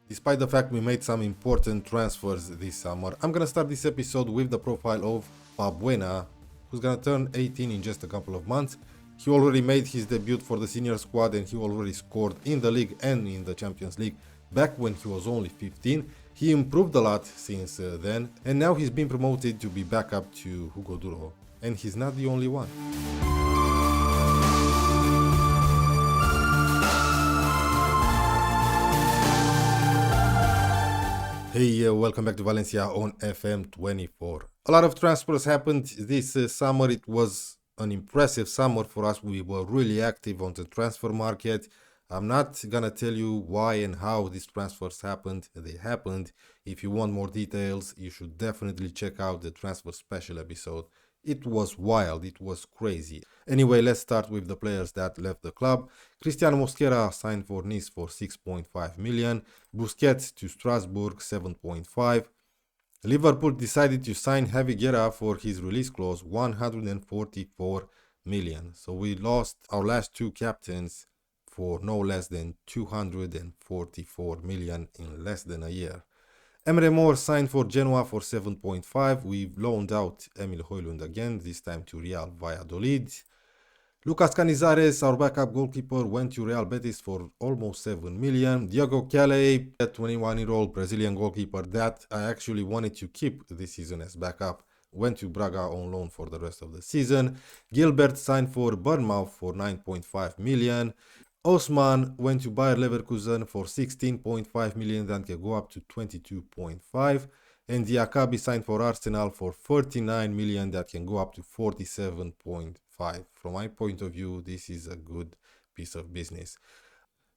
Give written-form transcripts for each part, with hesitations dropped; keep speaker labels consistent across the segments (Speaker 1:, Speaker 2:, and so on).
Speaker 1: Despite the fact we made some important transfers this summer, I'm gonna start this episode with the profile of Pabuena, who's gonna turn 18 in just a couple of months. He already made his debut for the senior squad and he already scored in the league and in the Champions League back when he was only 15. He improved a lot since then, and now he's been promoted to be backup to Hugo Duro, and he's not the only one. Hey, welcome back to Valencia on FM24. A lot of transfers happened this summer. It was an impressive summer for us. We were really active on the transfer market. I'm not gonna tell you why and how these transfers happened. They happened. If you want more details, you should definitely check out the transfer special episode. It was wild, it was crazy. Anyway, let's start with the players that left the club. Cristiano Mosquera signed for Nice for 6.5 million. Busquets to Strasbourg 7.5. Liverpool decided to sign Javi Guerra for his release clause 144 million. So we lost our last two captains for no less than 244 million in less than a year. Emre Mor signed for Genoa for 7.5. We've loaned out Emil Højlund again, this time to Real Valladolid. Lucas Canizares, our backup goalkeeper, went to Real Betis for almost 7 million. Diogo Calais, a 21-year-old Brazilian goalkeeper that I actually wanted to keep this season as backup, went to Braga on loan for the rest of the season. Gilbert signed for Bournemouth for 9.5 million. Osman went to Bayer Leverkusen for 16.5 million, that can go up to 22.5. And Diakabi signed for Arsenal for 39 million, that can go up to 47.5. From my point of view, this is a good piece of business.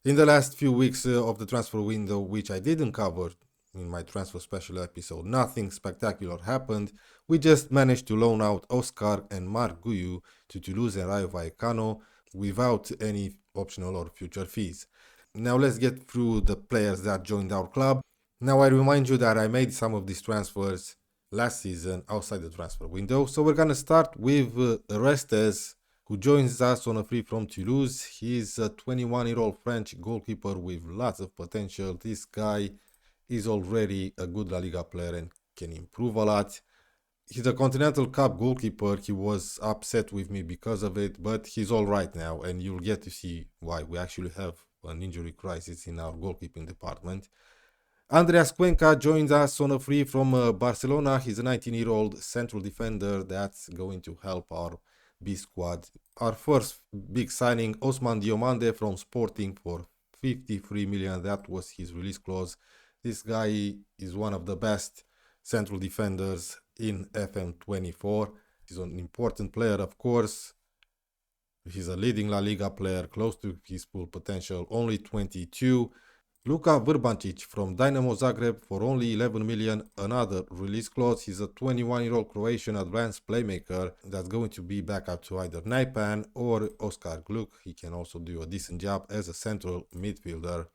Speaker 1: In the last few weeks of the transfer window, which I didn't cover in my transfer special episode, nothing spectacular happened. We just managed to loan out Oscar and Marc Guiu to Toulouse and Rayo Vallecano without any optional or future fees. Now let's get through the players that joined our club. Now I remind you that I made some of these transfers last season outside the transfer window. So we're gonna start with Restes, who joins us on a free from Toulouse. He's a 21-year-old French goalkeeper with lots of potential. This guy is already a good La Liga player and can improve a lot. He's a Continental Cup goalkeeper. He was upset with me because of it, but he's all right now, and you'll get to see why. We actually have an injury crisis in our goalkeeping department. Andreas Cuenca joins us on a free from Barcelona. He's a 19-year-old central defender that's going to help our B squad. Our first big signing, Osman Diomande from Sporting for 53 million. That was his release clause. This guy is one of the best central defenders in FM24. He's an important player, of course. He's a leading La Liga player, close to his full potential, only 22. Luka Vrbancic from Dynamo Zagreb for only 11 million, another release clause. He's a 21-year-old Croatian advanced playmaker that's going to be back up to either Naipan or Oskar Gluck. He can also do a decent job as a central midfielder.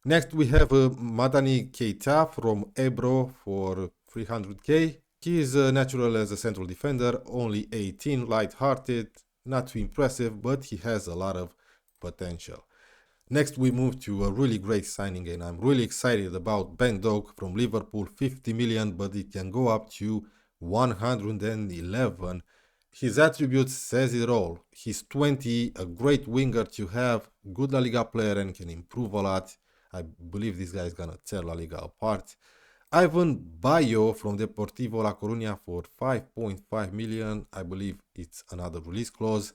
Speaker 1: Next we have Madani Keita from Ebro for 300k. He is natural as a central defender, only 18, light-hearted, not too impressive, but he has a lot of potential. Next we move to a really great signing, and I'm really excited about Ben Doak from Liverpool, 50 million, but it can go up to 111. His attributes says it all. He's 20, a great winger to have, good La Liga player and can improve a lot. I believe this guy is gonna tear La Liga apart. Ivan Bayo from Deportivo La Coruña for 5.5 million. I believe it's another release clause.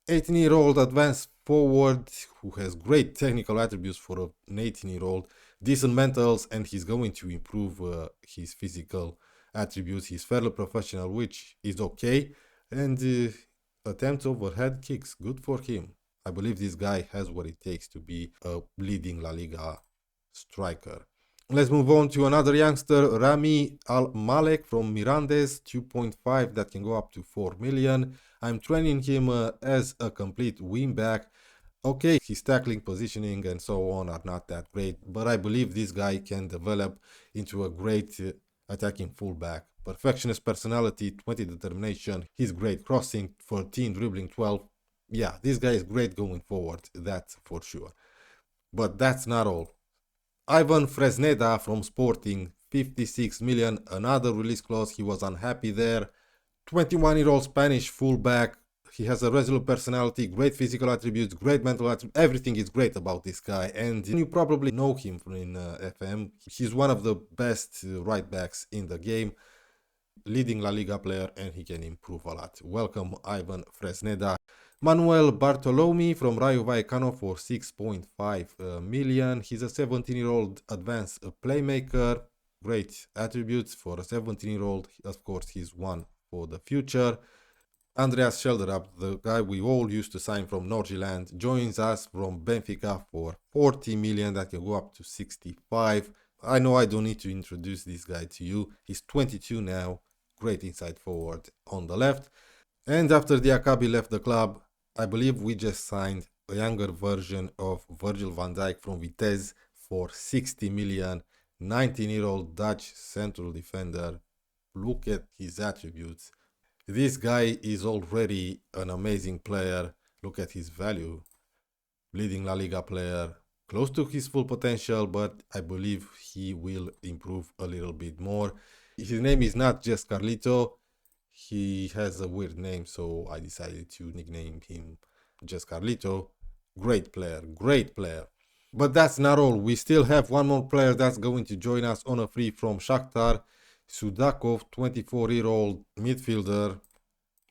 Speaker 1: 18-year-old advanced forward who has great technical attributes for an 18-year-old, decent mentals, and he's going to improve his physical attributes. He's fairly professional, which is okay, and attempts overhead kicks, good for him. I believe this guy has what it takes to be a leading La Liga striker. Let's move on to another youngster, Rami Al-Malek from Mirandes, 2.5, that can go up to 4 million. I'm training him as a complete wingback. Okay, his tackling, positioning and so on are not that great, but I believe this guy can develop into a great attacking fullback. Perfectionist personality, 20 determination, he's great crossing, 14 dribbling, 12. Yeah, this guy is great going forward, that's for sure. But that's not all. Ivan Fresneda from Sporting, 56 million, another release clause, he was unhappy there. 21-year-old Spanish fullback, he has a resolute personality, great physical attributes, great mental attributes, everything is great about this guy, and you probably know him in FM. He's one of the best right backs in the game, leading La Liga player, and he can improve a lot. Welcome Ivan Fresneda. Manuel Bartolomei from Rayo Vallecano for 6.5 million. He's a 17-year-old advanced playmaker, great attributes for a 17-year-old. Of course, he's one for the future. Andreas Schelderup, the guy we all used to sign from Norgeland, joins us from Benfica for 40 million. That can go up to 65. I know I don't need to introduce this guy to you. He's 22 now. Great inside forward on the left. And after Diakabi left the club, I believe we just signed a younger version of Virgil van Dijk from Vitesse for 60 million. 19-year-old Dutch central defender. Look at his attributes. This guy is already an amazing player. Look at his value. Leading La Liga player. Close to his full potential, but I believe he will improve a little bit more. His name is not just Carlito. He has a weird name, so I decided to nickname him just Carlito. Great player, great player. But that's not all. We still have one more player that's going to join us on a free from Shakhtar. Sudakov, 24-year-old midfielder.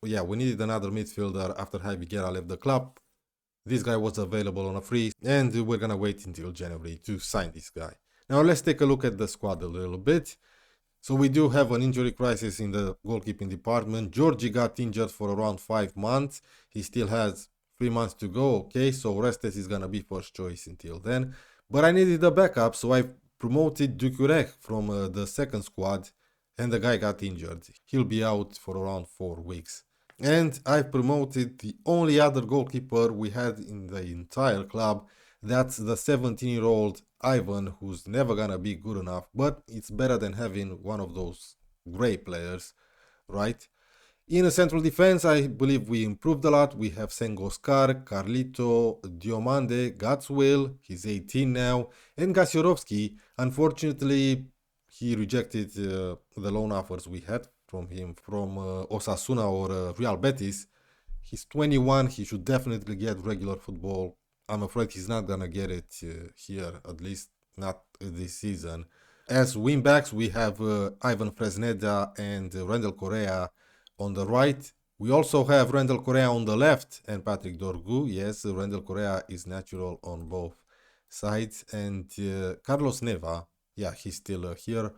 Speaker 1: Yeah, we needed another midfielder after Javi Guerra left the club. This guy was available on a free, and we're gonna wait until January to sign this guy. Now let's take a look at the squad a little bit. So we do have an injury crisis in the goalkeeping department. Georgie got injured for around 5 months. He still has 3 months to go, okay? So Restes is gonna be first choice until then. But I needed a backup, so I promoted Dukurek from the second squad, and the guy got injured. He'll be out for around 4 weeks. And I promoted the only other goalkeeper we had in the entire club. That's the 17-year-old Ivan, who's never gonna be good enough, but it's better than having one of those great players, right? In a central defense, I believe we improved a lot. We have Sengoskar, Carlito, Diomande, Gatswill, he's 18 now, and Gasiorovski. Unfortunately, he rejected the loan offers we had from him from Osasuna or Real Betis. He's 21, he should definitely get regular football. I'm afraid he's not gonna get it here, at least not this season. As wingbacks, we have Ivan Fresneda and Randall Correa on the right. We also have Randall Correa on the left and Patrick Dorgu. Yes, Randall Correa is natural on both sides. And Carlos Neva, yeah, he's still here.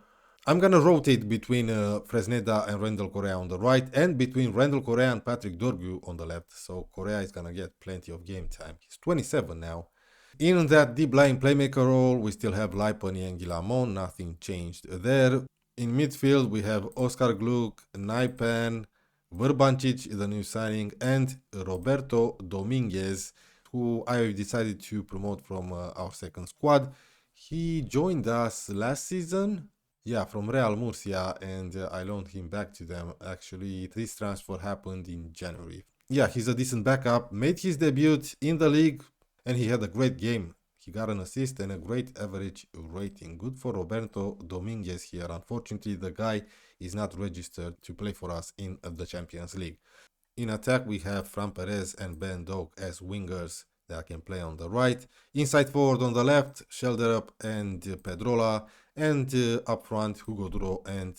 Speaker 1: I'm gonna rotate between Fresneda and Randall Correa on the right, and between Randall Correa and Patrick Dorgu on the left. So Correa is gonna get plenty of game time. He's 27 now. In that deep line playmaker role, we still have Laipani and Guillamon. Nothing changed there. In midfield, we have Oscar Gluck, Naipan, Vrbancic, the new signing, and Roberto Dominguez, who I decided to promote from our second squad. He joined us last season. Yeah, from Real Murcia, and I loaned him back to them. Actually, this transfer happened in January. Yeah, he's a decent backup, made his debut in the league, and he had a great game. He got an assist and a great average rating. Good for Roberto Dominguez here. Unfortunately, the guy is not registered to play for us in the Champions League. In attack, we have Fran Perez and Ben Doak as wingers that can play on the right. Inside forward on the left, Schelderup and Pedrola. And up front, Hugo Duro and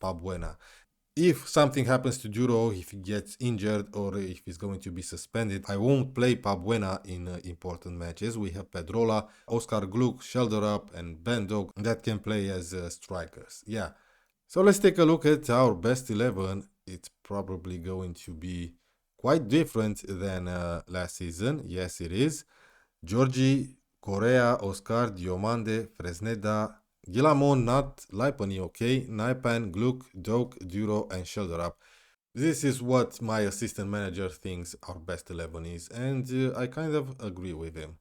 Speaker 1: Pabuena. If something happens to Duro, if he gets injured or if he's going to be suspended, I won't play Pabuena in important matches. We have Pedrola, Oscar Gluck, Schelderup and Ben Dog that can play as strikers. Yeah. So let's take a look at our best 11. It's probably going to be quite different than last season. Yes, it is. Georgie, Correa, Oscar, Diomande, Fresneda, Guillamon, not Laipani, okay, Naipan, Gluck, Doak, Duro, and Schelderup. This is what my assistant manager thinks our best 11 is, and I kind of agree with him.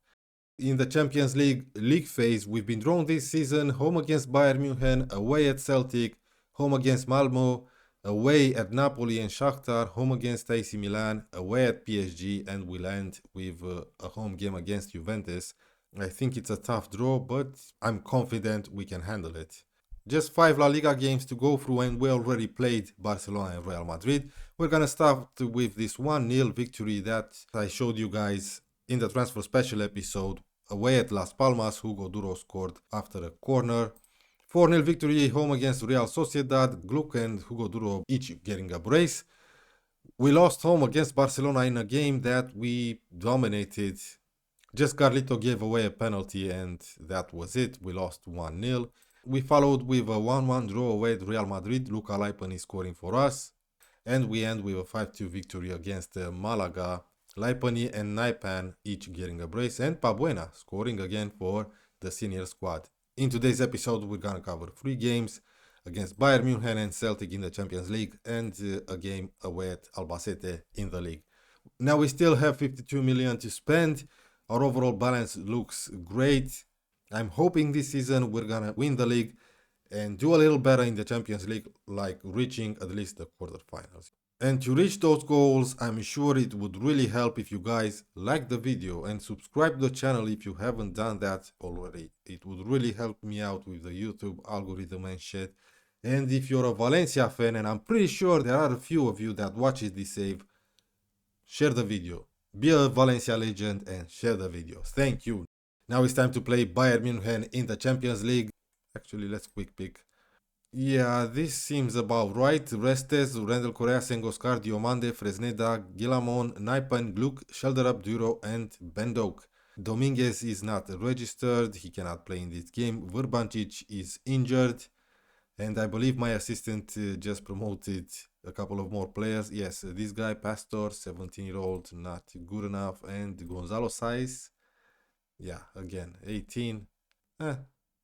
Speaker 1: In the Champions League phase, we've been drawn this season, home against Bayern Munchen, away at Celtic, home against Malmo, away at Napoli and Shakhtar, home against AC Milan, away at PSG, and we'll end with a home game against Juventus. I think it's a tough draw, but I'm confident we can handle it. Just 5 La Liga games to go through, and we already played Barcelona and Real Madrid. We're gonna start with this 1-0 victory that I showed you guys in the transfer special episode. Away at Las Palmas, Hugo Duro scored after a corner. 4-0 victory home against Real Sociedad. Gluck and Hugo Duro each getting a brace. We lost home against Barcelona in a game that we dominated. Just Carlito gave away a penalty and that was it. We lost 1-0. We followed with a 1-1 draw away at Real Madrid. Luca Laipani scoring for us. And we end with a 5-2 victory against Malaga. Laipani and Naipan each getting a brace. And Pabuena scoring again for the senior squad. In today's episode, we're gonna cover 3 games against Bayern Munchen and Celtic in the Champions League, and a game away at Albacete in the league. Now we still have 52 million to spend. Our overall balance looks great. I'm hoping this season we're gonna win the league and do a little better in the Champions League, like reaching at least the quarterfinals. And to reach those goals, I'm sure it would really help if you guys like the video and subscribe to the channel if you haven't done that already. It would really help me out with the YouTube algorithm and shit. And if you're a Valencia fan, and I'm pretty sure there are a few of you that watches this save, share the video. Be a Valencia legend and share the videos. Thank you. Now it's time to play Bayern Munchen in the Champions League. Actually, let's quick pick. Yeah, this seems about right. Restes, Randall Correa, Sengoscar, Diomande, Fresneda, Gilamon, Naipan, Gluck, Shelderup, Duro, and Bendok. Dominguez is not registered. He cannot play in this game. Vrbancic is injured. And I believe my assistant just promoted a couple of more players. Yes, this guy, Pastor, 17-year-old, not good enough. And Gonzalo Saiz, yeah, again, 18.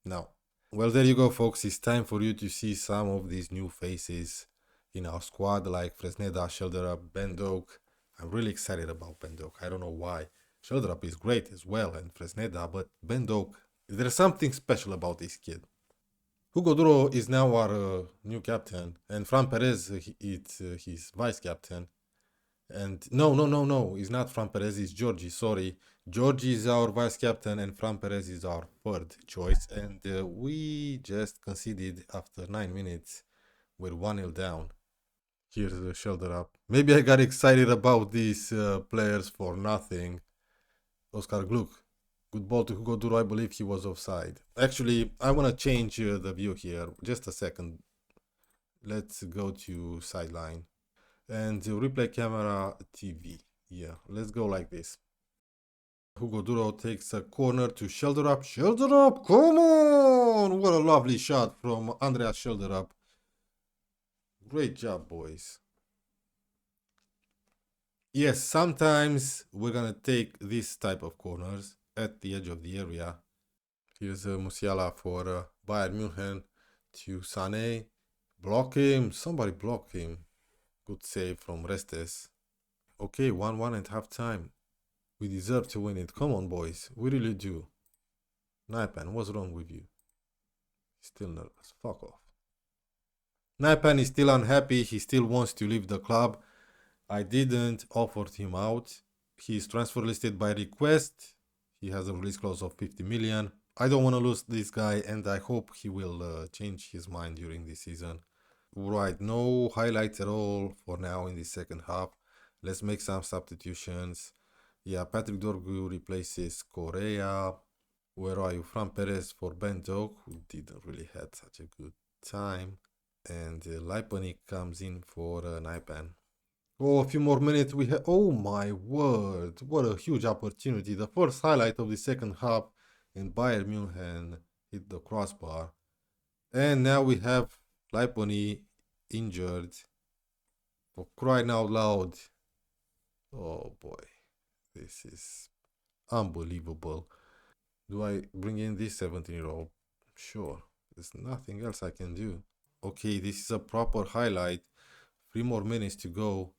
Speaker 1: No. Well, there you go, folks. It's time for you to see some of these new faces in our squad, like Fresneda, Shelderup, Bendok. I'm really excited about Bendok. I don't know why. Shelderup is great as well, and Fresneda, but Bendok, there's something special about this kid. Hugo Duro is now our new captain, and Fran Perez is his vice captain. And no, it's not Fran Perez, it's Georgie, sorry. Georgie is our vice captain, and Fran Perez is our third choice. And we just conceded after 9 minutes. We're 1-0 down. Here's the shoulder up. Maybe I got excited about these players for nothing. Oscar Gluck. Good ball to Hugo Duro. I believe he was offside. Actually, I want to change the view here. Just a second. Let's go to sideline. And replay camera TV. Yeah, let's go like this. Hugo Duro takes a corner to Shelderup. Shelderup, come on! What a lovely shot from Andreas Shelderup. Great job, boys. Yes, sometimes we're gonna take this type of corners at the edge of the area. Here's Musiala for Bayern Munchen to Sané. Block him. Somebody block him. Good save from Restes. Okay, 1-1 at half time. We deserve to win it. Come on, boys. We really do. Naipan, what's wrong with you? Still nervous. Fuck off. Naipan is still unhappy. He still wants to leave the club. I didn't offer him out. He's transfer listed by request. He has a release clause of 50 million. I don't want to lose this guy, and I hope he will change his mind during this season. Right, no highlights at all for now in the second half. Let's make some substitutions. Yeah, Patrick Dorgu replaces Correa. Where are you? Fran Perez for Bendok, who didn't really had such a good time. And Laipani comes in for Naipan. Oh, a few more minutes we have. Oh my word, what a huge opportunity. The first highlight of the second half, and Bayern Munchen hit the crossbar. And now we have Laipani injured. For crying out loud. Oh boy, this is unbelievable. Do I bring in this 17-year-old? Sure, there's nothing else I can do. Okay, this is a proper highlight. 3 more minutes to go.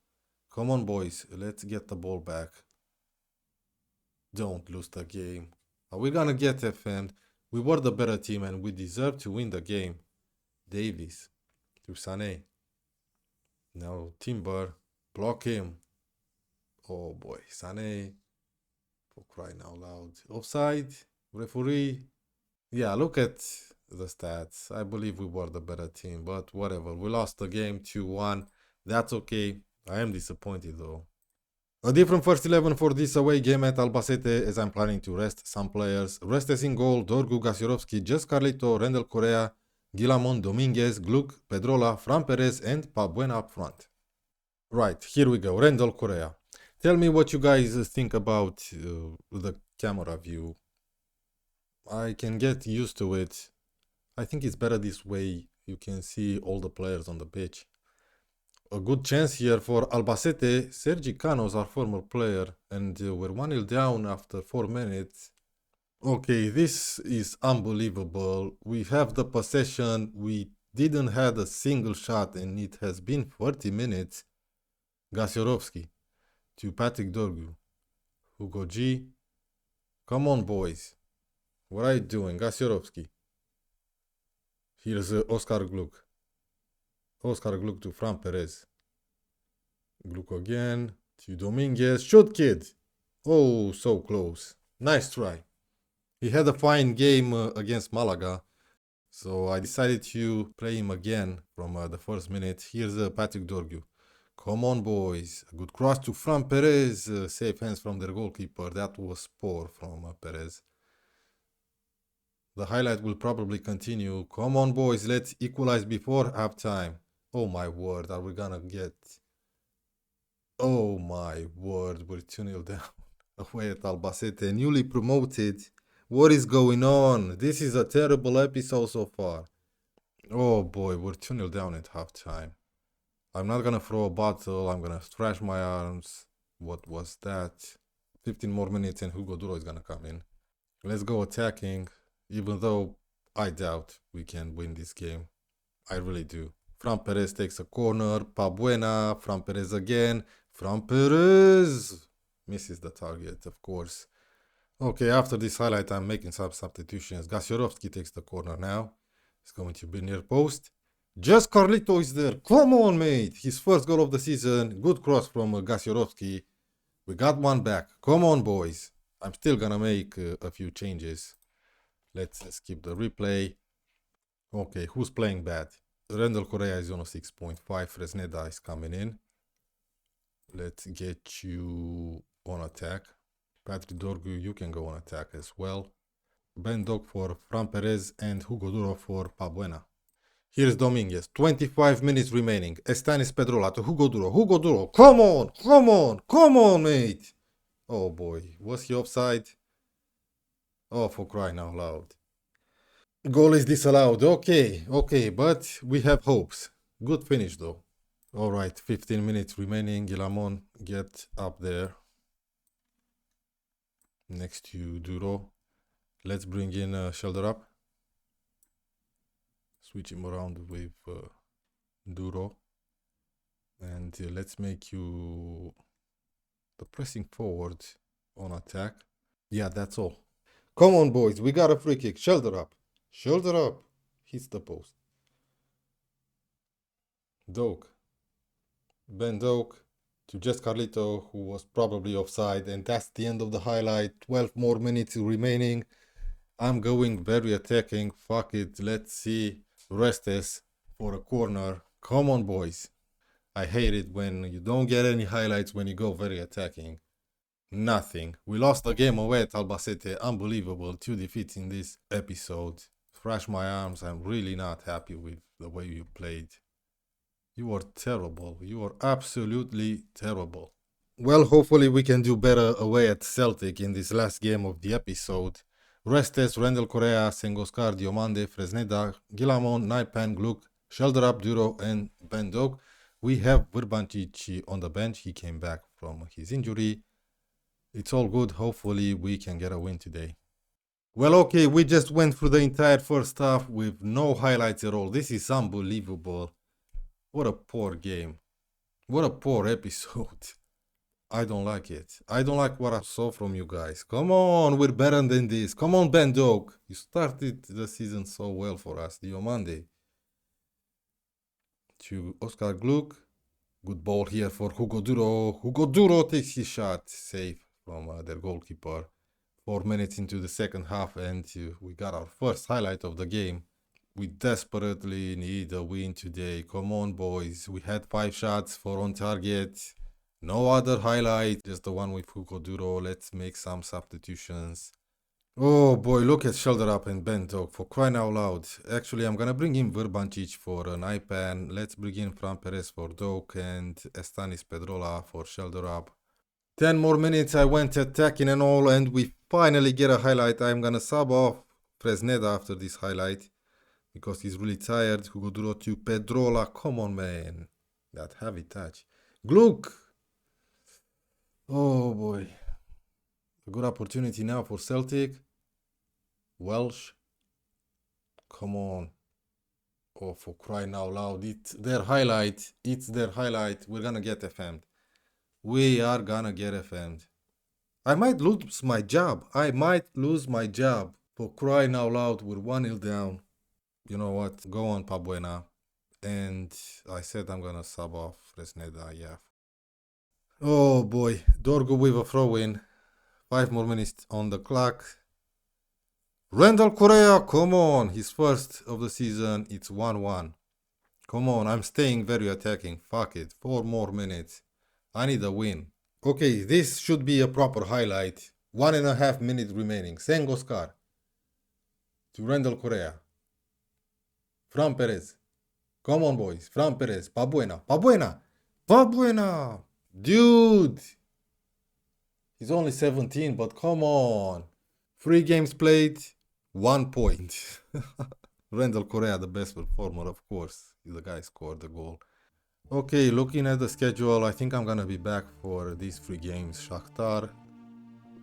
Speaker 1: Come on, boys, let's get the ball back. Don't lose the game. Are we gonna get FM'd? We were the better team and we deserve to win the game. Davies to Sané. Now Timber, block him. Oh boy, Sané, for crying out loud. Offside? Referee, yeah, look at the stats. I believe we were the better team, but whatever. We lost the game 2-1. That's okay. I am disappointed though. A different first 11 for this away game at Albacete as I'm planning to rest some players. Restes in goal, Dorgu, Gasiorovski, Just Carlito, Rendel Correa, Gilamon, Dominguez, Gluck, Pedrola, Fran Perez and Pabuena up front. Right, here we go. Rendel Correa. Tell me what you guys think about the camera view. I can get used to it. I think it's better this way. You can see all the players on the pitch. A good chance here for Albacete. Sergi Canos, our former player, and we're 1-0 down after 4 minutes. Okay, this is unbelievable. We have the possession. We didn't have a single shot, and it has been 40 minutes. Gasiorovski to Patrick Dorgu. Hugo G. Come on, boys. What are you doing? Gasiorovski. Here's Oscar Gluck. Oscar Gluck to Fran Perez. Gluck again to Dominguez. Shoot, kid! Oh, so close. Nice try. He had a fine game against Malaga, so I decided to play him again from the first minute. Here's Patrick Dorgu. Come on, boys. A good cross to Fran Perez. Safe hands from their goalkeeper. That was poor from Perez. The highlight will probably continue. Come on, boys. Let's equalize before halftime. Oh, my word. Are we gonna get... Oh, my word. We're 2-0 down. Away at Albacete. Newly promoted. What is going on? This is a terrible episode so far. Oh, boy. We're 2-0 down at halftime. I'm not gonna throw a bottle. I'm gonna thrash my arms. What was that? 15 more minutes and Hugo Duro is gonna come in. Let's go attacking. Even though I doubt we can win this game. I really do. Fran Perez takes a corner. Pabuena. Fran Perez again. Fran Perez misses the target, of course. Okay, after this highlight, I'm making some substitutions. Gasiorovski takes the corner now. It's going to be near post. Just Carlito is there. Come on, mate. His first goal of the season. Good cross from Gasiorovski. We got one back. Come on, boys. I'm still gonna make a few changes. Let's skip the replay. Okay, who's playing bad? Rendel Correa is on a 6.5. Fresneda is coming in. Let's get you on attack. Patrick Dorgu, you can go on attack as well. Ben Dog for Fran Perez and Hugo Duro for Pabuena. Here's Dominguez. 25 minutes remaining. Estanis Pedrola to Hugo Duro. Hugo Duro. Come on! Come on! Come on, mate! Oh boy. Was he offside? Oh, for crying out loud. Goal is disallowed. Okay, but we have hopes. Good finish though. Alright, 15 minutes remaining. Gilamon, get up there. Next to Duro. Let's bring in Shoulder Up. Switch him around with Duro. And let's make you the pressing forward on attack. Yeah, that's all. Come on, boys. We got a free kick. Shoulder up. Shoulder up. Hits the post. Doak. Ben Doak to Just Carlito, who was probably offside. And that's the end of the highlight. 12 more minutes remaining. I'm going very attacking. Fuck it. Let's see. Restes for a corner. Come on, boys. I hate it when you don't get any highlights when you go very attacking. Nothing. We lost the game away at Albacete. Unbelievable. 2 defeats in this episode. Thrash my arms. I'm really not happy with the way you played. You are terrible. You are absolutely terrible. Well, hopefully we can do better away at Celtic in this last game of the episode. Restes, Rendel Correa, Sengoscar, Diomande, Fresneda, Gilamon, Naipan, Gluck, Shoulder Up, Duro, and Ben Dog. We have Vrbancic on the bench. He came back from his injury. It's all good. Hopefully we can get a win today. Well, okay, we just went through the entire first half with no highlights at all. This is unbelievable. What a poor game. What a poor episode. I don't like it. I don't like what I saw from you guys. Come on, we're better than this. Come on, Ben Dog. You started the season so well for us. Diomande. To Oscar Gluck. Good ball here for Hugo Duro. Hugo Duro takes his shot. Safe from their goalkeeper. 4 minutes into the second half, and we got our first highlight of the game. We desperately need a win today. Come on, boys. We had 5 shots, 4 on target. No other highlight, just the one with Hugo Duro. Let's make some substitutions. Oh boy, look at shoulder up and bent dog, for crying out loud. Actually, I'm gonna bring in Vrbancic for an iPan. Let's bring in Fran Perez for Doak and Estanis Pedrola for shoulder up. 10 more minutes, I went attacking and all, and we finally get a highlight. I'm gonna sub off Fresneda after this highlight because he's really tired. Hugo Duro to Pedrola. Come on, man. That heavy touch. Gluck. Oh boy. A good opportunity now for Celtic. Welsh. Come on. Oh, for crying out loud. It's their highlight. It's their highlight. We're gonna get FM'd. We are gonna get FM'd. I might lose my job. I might lose my job. For crying out loud, we're 1-0 down. You know what? Go on, Pabuena. And I said I'm gonna sub off Fresneda, yeah. Oh boy. Dorgo with a throw in. 5 more minutes on the clock. Randall Correa, come on. His first of the season. It's 1-1. Come on, I'm staying very attacking. Fuck it. 4 more minutes. I need a win. Okay, this should be a proper highlight. 1.5 minutes remaining. Sengoskar. To Randall Correa. Fran Perez. Come on, boys. Fran Perez. Pabuena. Pabuena. Pabuena. Dude. He's only 17, but come on. 3 games played, 1 point. Randall Correa, the best performer, of course. The guy scored the goal. Okay, looking at the schedule, I think I'm gonna be back for these 3 games. Shakhtar,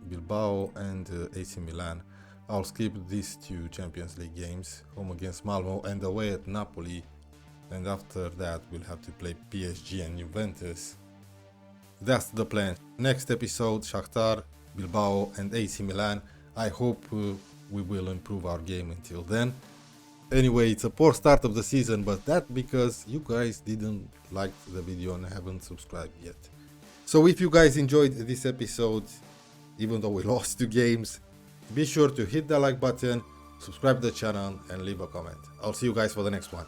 Speaker 1: Bilbao, and AC Milan. I'll skip these 2 Champions League games, home against Malmo and away at Napoli. And after that, we'll have to play PSG and Juventus. That's the plan. Next episode, Shakhtar, Bilbao and AC Milan. I hope we will improve our game until then. Anyway, it's a poor start of the season, but that's because you guys didn't like the video and haven't subscribed yet. So if you guys enjoyed this episode, even though we lost 2 games, be sure to hit the like button, subscribe to the channel and leave a comment. I'll see you guys for the next one.